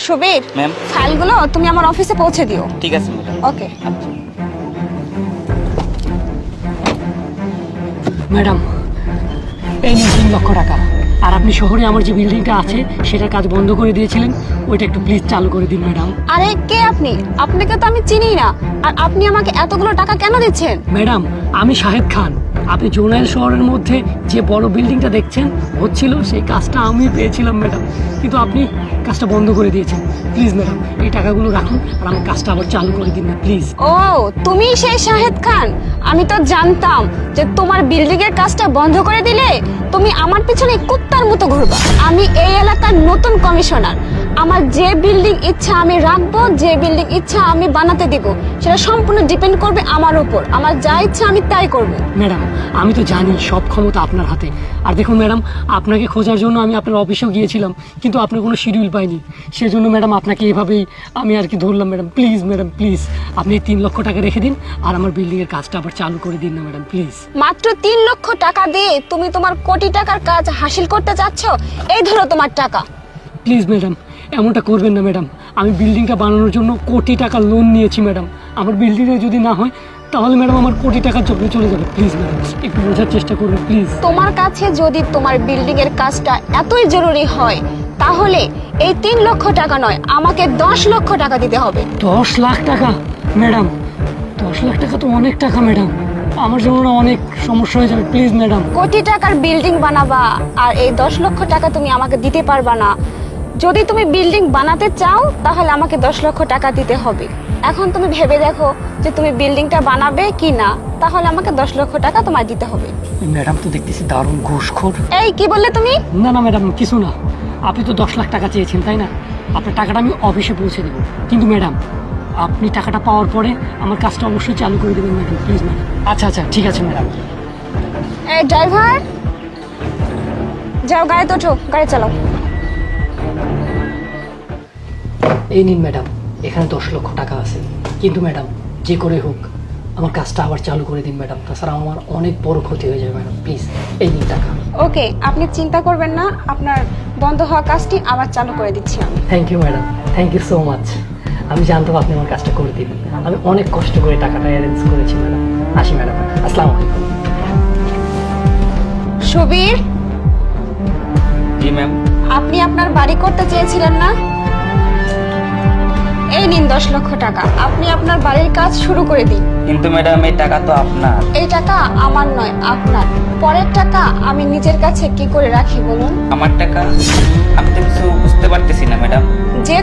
Subir, ma'am. ফাইলগুলো তুমি আমার অফিসে পৌঁছে দিও। ঠিক আছে ম্যাডাম। ওকে। ম্যাডাম, এই নিন 3 লক্ষ টাকা। আর আপনি শহরে আমার যে বিল্ডিংটা আছে সেটার কাজ বন্ধ করে দিয়েছিলেন, ওইটা একটু প্লিজ চালু করে দিন ম্যাডাম। আরে কে আপনি? আপনাকে তো আমি চিনি না। আর আপনি আমাকে এতগুলো টাকা কেন দিচ্ছেন? ম্যাডাম, আমি শাহেদ খান। আপনি জোনাইল শহরের মধ্যে যে বড় বিল্ডিংটা দেখছেন হচ্ছিল, সেই কাজটা আমি পেয়েছিলাম ম্যাডাম, কিন্তু আপনি কাজটা বন্ধ করে দিয়েছেন। প্লিজ ম্যাডাম, এই টাকাগুলো রাখুন আর আমার কাজটা আবার চালু করে দিন না প্লিজ। ও, তুমি সেই শাহেদ খান? আমি তো জানতাম যে তোমার বিল্ডিং এর কাজটা বন্ধ করে দিলে তুমি আমার পিছনে কুত্তার মতো ঘুরবা। আমি এই এলাকার নতুন কমিশনার। আমার যে বিল্ডিং ইচ্ছা আমি রাখবো, যে বিল্ডিং ইচ্ছা আমি বানাতে দিব, সেটা সম্পূর্ণ ডিপেন্ড করবে আমার উপর। আমার যা ইচ্ছা আমি তাই করবো। ম্যাডাম, আমি তো জানি সব ক্ষমতা আপনার হাতে। আর দেখুন ম্যাডাম, আপনাকে খোঁজার জন্য আমি আপনার অফিসেও গিয়েছিলাম, কিন্তু আপনার কোনো শিডিউল পাইনি। সেজন্য ম্যাডাম আপনাকে এভাবেই আমি আর কি ধরলাম। ম্যাডাম প্লিজ আপনি 3 লক্ষ টাকা রেখে দিন আর আমার বিল্ডিংয়ের কাজটা আবার চালু করে দিন না ম্যাডাম প্লিজ। মাত্র 3 লক্ষ টাকা দিয়ে তুমি তোমার কোটি টাকার কাজ হাসিল করতে চাচ্ছ? এই ধরো তোমার টাকা। প্লিজ ম্যাডাম, এমনটা করবেন না ম্যাডাম। আমি বিল্ডিংটা বানানোর জন্য কোটি টাকা লোন নিয়েছি ম্যাডাম। আমার বিল্ডিংয়ে যদি না হয় তাহলে ম্যাডাম আমার কোটি টাকার জন্য চলে যাবে। প্লিজ ম্যাডাম, একটু বোঝার চেষ্টা করবেন প্লিজ। তোমার কাছে যদি তোমার বিল্ডিং এর কাজটা এতই জরুরি হয়, তাহলে এই 3 লক্ষ টাকা নয়, আমাকে 10 লক্ষ টাকা দিতে হবে। 10 লাখ টাকা? ম্যাডাম, 10 লাখ টাকা তো অনেক টাকা ম্যাডাম, আমার জন্য না অনেক সমস্যা হয়ে যাবে। Please madam. কোটি টাকার বিল্ডিং বানাবা আর এই 10 লক্ষ টাকা তুমি আমাকে দিতে পারবা না। যদি তুমি বিল্ডিং বানাতে চাও তাহলে আমাকে 10 লক্ষ টাকা দিতে হবে। এখন তুমি ভেবে দেখো যে তুমি বিল্ডিংটা বানাবে কি না, তাহলে আমাকে 10 লক্ষ টাকা তোমায় দিতে হবে। ম্যাডাম তো দেখতেছি দারুণ ঘুষখোর। এই কি বললে তুমি? না ম্যাডাম, কিছু না। আপনি তো 10 লাখ টাকা চেয়েছেন তাই না? আপনার টাকাটা আমি অফিসে পৌঁছে দেবো, কিন্তু ম্যাডাম আপনি টাকাটা পাওয়ার পরে আমার কাজটা অবশ্যই চালু করে দেবেন ম্যাডাম প্লিজ ম্যাডাম। আচ্ছা ঠিক আছে ম্যাডাম। এই ড্রাইভার, যাও গাড়িতে ওঠো, গাড়ি চালাও। এই নিন ম্যাডাম, এখানে 10 লক্ষ টাকা আছে, কিন্তু ম্যাডাম যে করে হোক আমার কাজটা আবার চালু করে দিন ম্যাডাম, তাছাড়া আমার অনেক বড় ক্ষতি হয়ে যাবে ম্যাডাম প্লিজ। এই নিন টাকা। ওকে, আপনি চিন্তা করবেন না, আপনার বন্ধ হওয়া কাজটি আবার চালু করে দিচ্ছি আমি। Thank you madam, thank you so much. আমি জানতাম আপনি আমার কাজটা করে দিবেন। আমি অনেক কষ্ট করে টাকাটা অ্যারেঞ্জ করেছি ম্যাডাম। আসি ম্যাডাম, আসসালামু আলাইকুম। সুবীর, জি ম্যাম। আপনি আপনার বাড়ি করতে চেয়েছিলেন না? এই নিন 10 লক্ষ টাকা, আপনি আপনার বাড়ির কাজ শুরু করে দিন। কিন্তু ম্যাডাম এই টাকা তো আপনার। এই টাকা আমার নয়, আপনার। পরের টাকা আমি নিজের কাছে কি করে রাখি বলুন? আমার টাকা? আমি তো কিছু বুঝতে পারতেছি না ম্যাডাম। যে